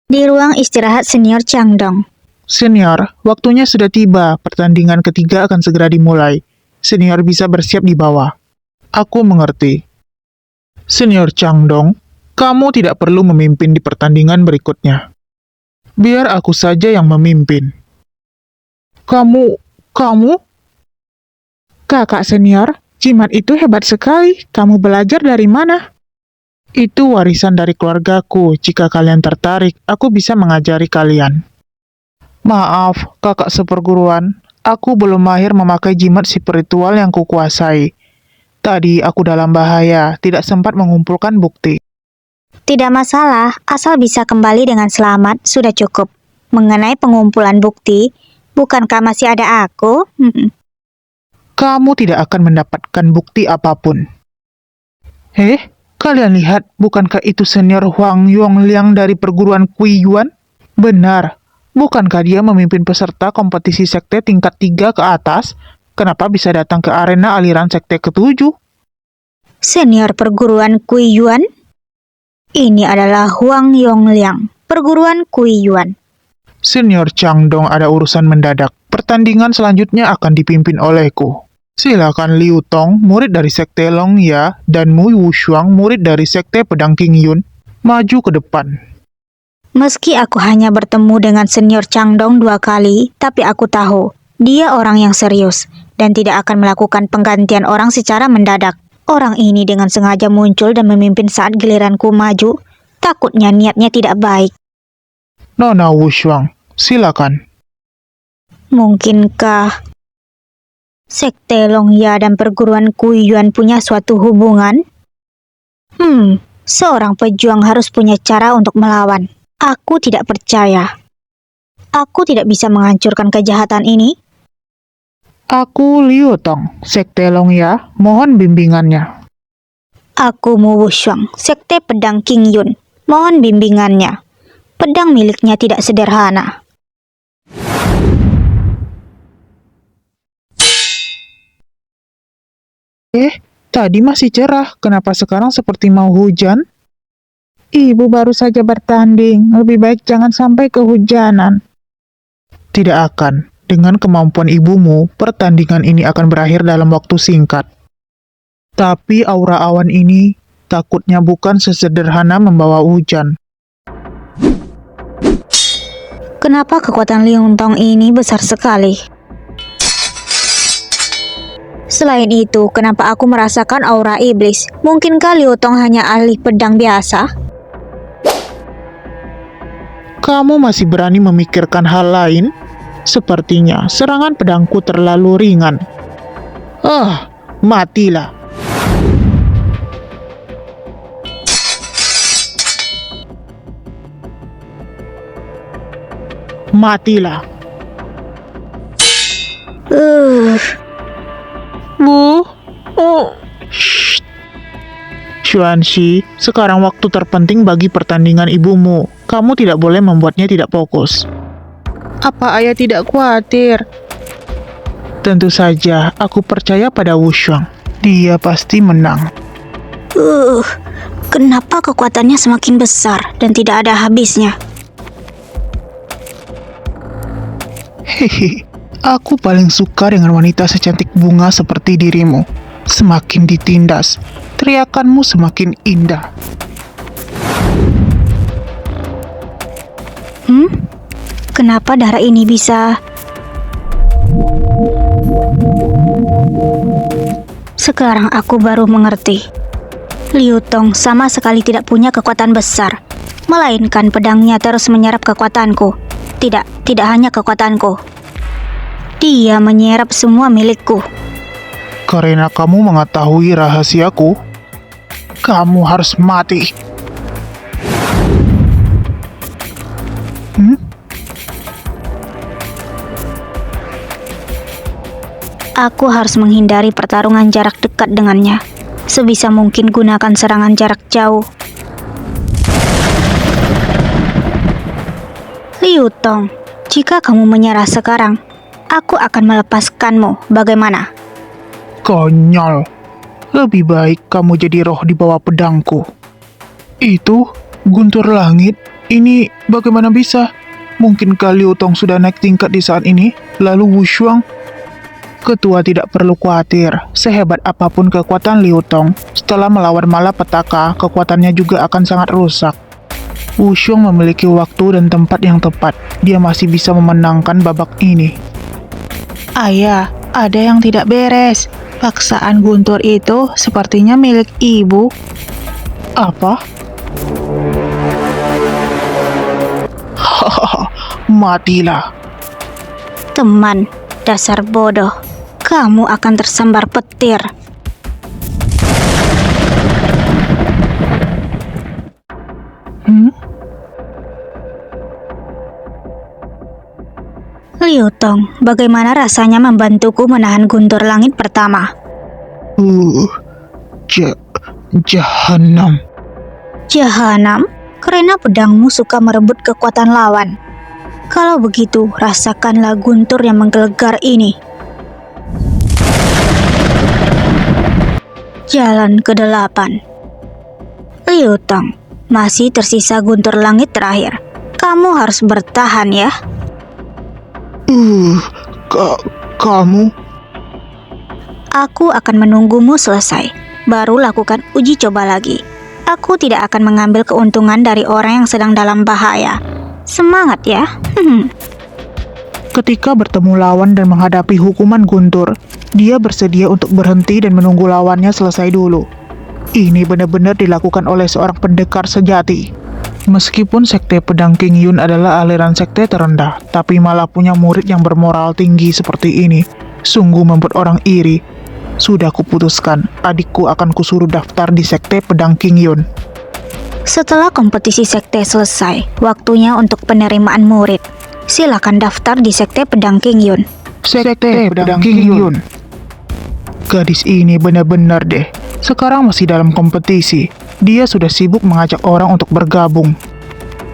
Di ruang istirahat senior Changdong. Senior, waktunya sudah tiba. Pertandingan ketiga akan segera dimulai. Senior bisa bersiap di bawah. Aku mengerti. Senior Changdong, kamu tidak perlu memimpin di pertandingan berikutnya. Biar aku saja yang memimpin. Kamu? Kakak senior, jimat itu hebat sekali. Kamu belajar dari mana? Itu warisan dari keluargaku. Jika kalian tertarik, aku bisa mengajari kalian. Maaf, kakak seperguruan. Aku belum mahir memakai jimat spiritual yang kukuasai. Tadi aku dalam bahaya, tidak sempat mengumpulkan bukti. Tidak masalah, asal bisa kembali dengan selamat, sudah cukup. Mengenai pengumpulan bukti, bukankah masih ada aku? Kamu tidak akan mendapatkan bukti apapun. Kalian lihat, bukankah itu senior Huang Yongliang dari perguruan Kui Yuan? Benar, bukankah dia memimpin peserta kompetisi sekte tingkat 3 ke atas? Kenapa bisa datang ke arena aliran sekte ke-7? Senior perguruan Kui Yuan? Ini adalah Huang Yongliang, perguruan Kui Yuan. Senior Changdong ada urusan mendadak. Pertandingan selanjutnya akan dipimpin olehku. Silakan Liu Tong, murid dari sekte Long Ya, dan Mu Wushuang, murid dari sekte Pedang King Yun, maju ke depan. Meski aku hanya bertemu dengan senior Changdong 2 kali, tapi aku tahu, dia orang yang serius, dan tidak akan melakukan penggantian orang secara mendadak. Orang ini dengan sengaja muncul dan memimpin saat giliranku maju, takutnya niatnya tidak baik. Nona Wushuang, silakan. Mungkinkah sekte Long Ya dan perguruan Kui Yuan punya suatu hubungan? Seorang pejuang harus punya cara untuk melawan. Aku tidak percaya. Aku tidak bisa menghancurkan kejahatan ini. Aku Liu Tong, sekte Long Ya, mohon bimbingannya. Aku Mu Wushuang, sekte pedang King Yun, mohon bimbingannya. Pedang miliknya tidak sederhana. Tadi masih cerah, kenapa sekarang seperti mau hujan? Ibu baru saja bertanding, lebih baik jangan sampai kehujanan. Tidak akan. Dengan kemampuan ibumu, pertandingan ini akan berakhir dalam waktu singkat. Tapi aura awan ini takutnya bukan sesederhana membawa hujan. Kenapa kekuatan Liu Tong ini besar sekali? Selain itu, kenapa aku merasakan aura iblis? Mungkinkah Liu Tong hanya ahli pedang biasa? Kamu masih berani memikirkan hal lain? Sepertinya serangan pedangku terlalu ringan. Matilah. Matilah. Shh. Xuanxi, sekarang waktu terpenting bagi pertandingan ibumu. Kamu tidak boleh membuatnya tidak fokus. Apa ayah tidak khawatir? Tentu saja, aku percaya pada Wushuang. Dia pasti menang. Kenapa kekuatannya semakin besar dan tidak ada habisnya? Hehe, aku paling suka dengan wanita secantik bunga seperti dirimu. Semakin ditindas, teriakanmu semakin indah. Kenapa darah ini bisa... Sekarang aku baru mengerti. Liu Tong sama sekali tidak punya kekuatan besar, melainkan pedangnya terus menyerap kekuatanku. Tidak hanya kekuatanku. Dia menyerap semua milikku. Karena kamu mengetahui rahasiaku, kamu harus mati. Aku harus menghindari pertarungan jarak dekat dengannya. Sebisa mungkin gunakan serangan jarak jauh. Liu Tong, jika kamu menyerah sekarang, aku akan melepaskanmu. Bagaimana? Konyol. Lebih baik kamu jadi roh di bawah pedangku. Itu guntur langit Ini bagaimana bisa? Mungkinkah Liu Tong sudah naik tingkat di saat ini? Lalu Wu Shuang? Ketua tidak perlu khawatir. Sehebat apapun kekuatan Liu Tong, setelah melawan malapetaka, kekuatannya juga akan sangat rusak. Wu Shuang memiliki waktu dan tempat yang tepat. Dia masih bisa memenangkan babak ini. Ayah, ada yang tidak beres. Paksaan Guntur itu sepertinya milik ibu. Apa? Hahaha, matilah. Teman, dasar bodoh. Kamu akan tersambar petir. Liu Tong, bagaimana rasanya membantuku menahan guntur langit pertama? Jahanam. Jahanam? Karena pedangmu suka merebut kekuatan lawan. Kalau begitu, rasakanlah guntur yang menggelegar ini. Jalan ke-8. Liu Tong, masih tersisa guntur langit terakhir. Kamu harus bertahan ya. Kamu? Aku akan menunggumu selesai, baru lakukan uji coba lagi. Aku tidak akan mengambil keuntungan dari orang yang sedang dalam bahaya. Semangat ya. Ketika bertemu lawan dan menghadapi hukuman guntur, dia bersedia untuk berhenti dan menunggu lawannya selesai dulu. Ini benar-benar dilakukan oleh seorang pendekar sejati. Meskipun sekte pedang King Yun adalah aliran sekte terendah, tapi malah punya murid yang bermoral tinggi seperti ini. Sungguh membuat orang iri. Sudah kuputuskan, adikku akan kusuruh daftar di sekte pedang King Yun. Setelah kompetisi sekte selesai, waktunya untuk penerimaan murid. Silakan daftar di sekte pedang King Yun. Sekte pedang King Yun. Gadis ini benar-benar deh. Sekarang masih dalam kompetisi. Dia sudah sibuk mengajak orang untuk bergabung.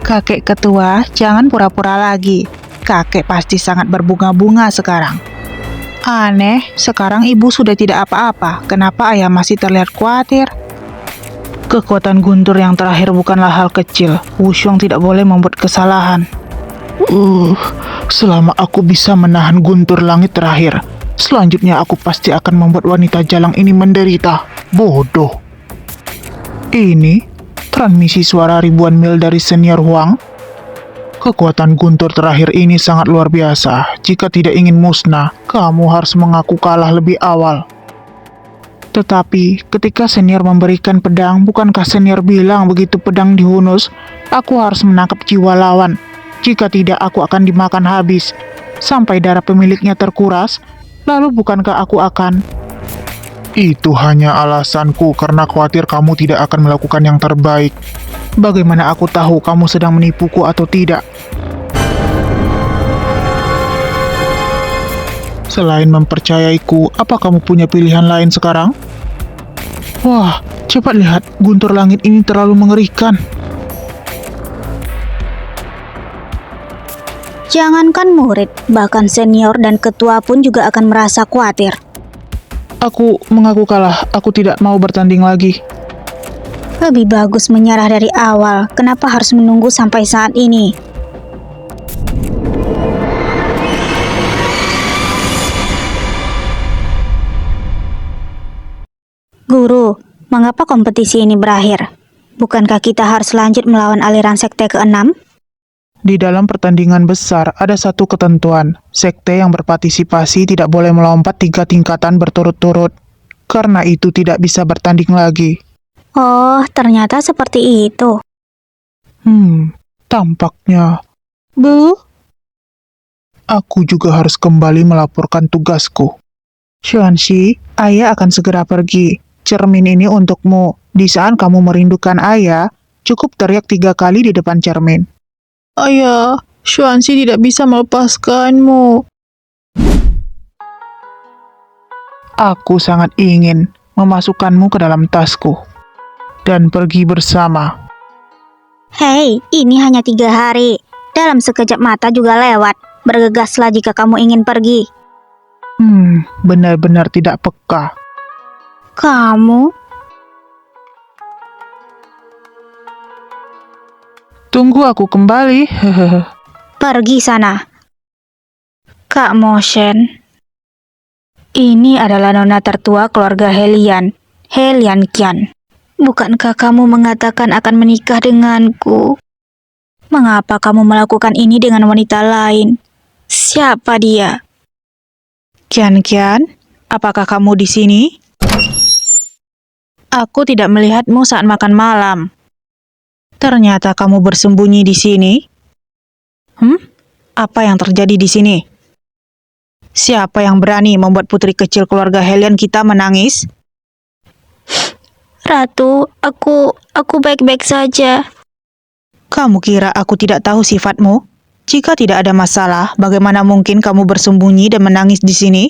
Kakek ketua, jangan pura-pura lagi. Kakek pasti sangat berbunga-bunga sekarang. Aneh, sekarang ibu sudah tidak apa-apa. Kenapa ayah masih terlihat khawatir? Kekuatan guntur yang terakhir bukanlah hal kecil. Wu Shuang tidak boleh membuat kesalahan. Selama aku bisa menahan guntur langit terakhir, selanjutnya aku pasti akan membuat wanita jalang ini menderita. Bodoh. Ini transmisi suara ribuan mil dari senior Huang. Kekuatan guntur terakhir ini sangat luar biasa. Jika tidak ingin musnah, kamu harus mengaku kalah lebih awal. Tetapi, ketika senior memberikan pedang, bukankah senior bilang begitu pedang dihunus, aku harus menangkap jiwa lawan. Jika tidak, aku akan dimakan habis. Sampai darah pemiliknya terkuras, lalu bukankah aku akan... Itu hanya alasanku karena khawatir kamu tidak akan melakukan yang terbaik. Bagaimana aku tahu kamu sedang menipuku atau tidak? Selain mempercayaiku, apa kamu punya pilihan lain sekarang? Wah, cepat lihat, guntur langit ini terlalu mengerikan. Jangankan murid, bahkan senior dan ketua pun juga akan merasa khawatir. Aku mengaku kalah, aku tidak mau bertanding lagi. Lebih bagus menyerah dari awal, kenapa harus menunggu sampai saat ini? Guru, mengapa kompetisi ini berakhir? Bukankah kita harus lanjut melawan aliran sekte ke-6? Di dalam pertandingan besar, ada satu ketentuan. Sekte yang berpartisipasi tidak boleh melompat 3 tingkatan berturut-turut. Karena itu tidak bisa bertanding lagi. Oh, ternyata seperti itu. Tampaknya. Bu? Aku juga harus kembali melaporkan tugasku. Xuanxi, ayah akan segera pergi. Cermin ini untukmu. Di saat kamu merindukan ayah, cukup teriak 3 kali di depan cermin. Ayah, Xuanxi tidak bisa melepaskanmu. Aku sangat ingin memasukkanmu ke dalam tasku dan pergi bersama. Hei, ini hanya 3 hari. Dalam sekejap mata juga lewat. Bergegaslah jika kamu ingin pergi. Benar-benar tidak peka. Kamu? Tunggu aku kembali. Hehehe. Pergi sana. Kak Motion. Ini adalah nona tertua keluarga Helian, Helian Qian. Bukankah kamu mengatakan akan menikah denganku? Mengapa kamu melakukan ini dengan wanita lain? Siapa dia? Kian, apakah kamu di sini? Aku tidak melihatmu saat makan malam. Ternyata kamu bersembunyi di sini. Apa yang terjadi di sini? Siapa yang berani membuat putri kecil keluarga Helian kita menangis? Ratu, aku baik-baik saja. Kamu kira aku tidak tahu sifatmu? Jika tidak ada masalah, bagaimana mungkin kamu bersembunyi dan menangis di sini?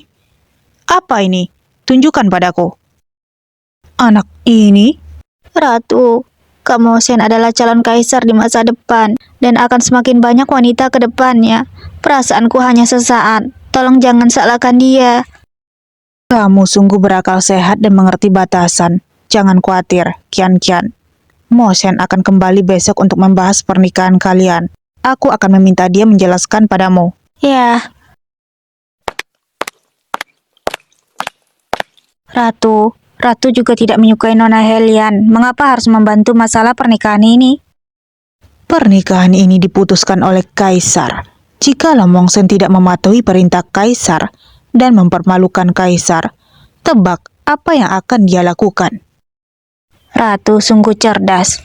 Apa ini? Tunjukkan padaku. Anak ini? Ratu, Kak Motion adalah calon kaisar di masa depan dan akan semakin banyak wanita ke depannya. Perasaanku hanya sesaat. Tolong jangan salahkan dia. Kamu sungguh berakal sehat dan mengerti batasan. Jangan khawatir, Kian. Motion akan kembali besok untuk membahas pernikahan kalian. Aku akan meminta dia menjelaskan padamu. Ya. Ratu juga tidak menyukai Nona Helian. Mengapa harus membantu masalah pernikahan ini? Pernikahan ini diputuskan oleh kaisar. Jika Lamongsen tidak mematuhi perintah kaisar dan mempermalukan kaisar, tebak apa yang akan dia lakukan? Ratu sungguh cerdas.